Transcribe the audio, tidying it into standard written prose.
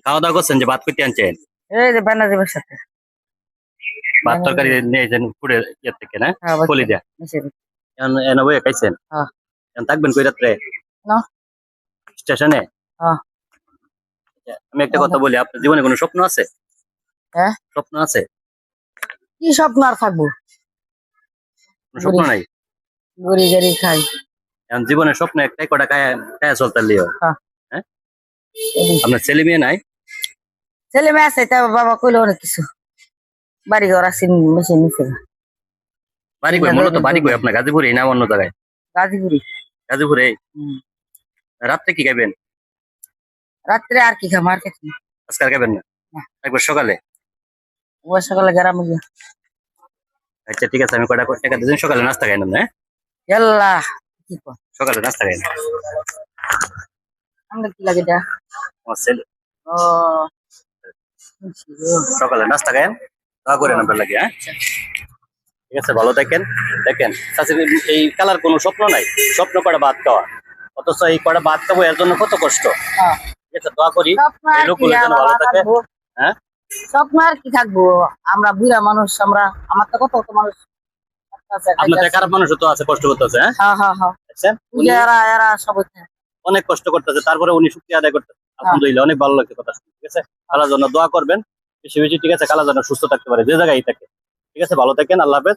খাওয়া দাওয়া করছেন যে ভাত করতে আনছেন? এই যে বানা দেবার সাথে ভাত তরকারি নিয়েছেন পুরে ইয়ে থেকে না? কলি দিয়া এনে বইয়ে খাইছেন? এখন থাকবেন কই রাত্রে? না স্টেশনে? আমি একটা কথা বলি, আপনার জীবনে কোনো স্বপ্ন আছে? হ্যাঁ স্বপ্ন আছে? কি স্বপ্ন আর থাকবো, কোনো স্বপ্ন নাই? গড়ি গড়ি খাই। এখন জীবনের স্বপ্ন একটাই, কটা খায়া খায়া চলতে লিও। হ্যাঁ। হ্যাঁ, আপনার ছেলে মেয়ে নাই? ছেলে মেয়ে আছে, তা বাবা কইলো অনেক কিছু, বাড়ি ঘর আছে মেশিন নিচে। বাড়ি কই? মূলত বাড়ি কই আপনার? গাজীপুরে না অন্য জায়গায়? গাজীপুরি। গাজীপুরে। রাত্রে কি খাইবেন? রাত্রে আর কি খাম, আর কিছু না। আজকে আর খাইবেন না? একবার সকালে? ও সকালে গ্রামে গিয়া। আচ্ছা ঠিক আছে, আমি কটা টাকা দিন সকালে নাস্তা খাই না? হ্যাঁ, এল্লা কি কর, সকালে নাস্তা খাই না। আমাদের কি লাগে এটা? আমার ছেলে ও সকালে নাস্তা খায়েন, দোয়া করেন আপনার লাগে। হ্যাঁ ঠিক আছে, ভালো থাকেন। দেখেন এই কালার কোনো স্বপ্ন নাই, স্বপ্ন কটা ভাত খাওয়া, অথচ এই কটা ভাত খাবো এর জন্য কত কষ্ট। ঠিক আছে, দোয়া করি এই লোকগুলো যেন ভালো থাকে। হ্যাঁ, স্বপ্ন আর কি থাকবো, আমরা বুড়া মানুষ, আমরা আমার তো কত মানুষ আপনাদের খারাপ মানুষও তো আছে, কষ্ট করতেছে। হ্যাঁ, এরা সব অনেক কষ্ট করতেছে, তারপরে উনি শুকরিয়া আদায় করতেছে। আলহামদুলিল্লাহ, অনেক ভালো লাগছে কথা শুনে। ঠিক আছে, আল্লাহর জন্য দোয়া করবেন বেশি বেশি। ঠিক আছে, আল্লাহর জন্য সুস্থ থাকতে পারে যে জায়গায় থাকে। ঠিক আছে, ভালো থাকেন, আল্লাহ হাফেজ।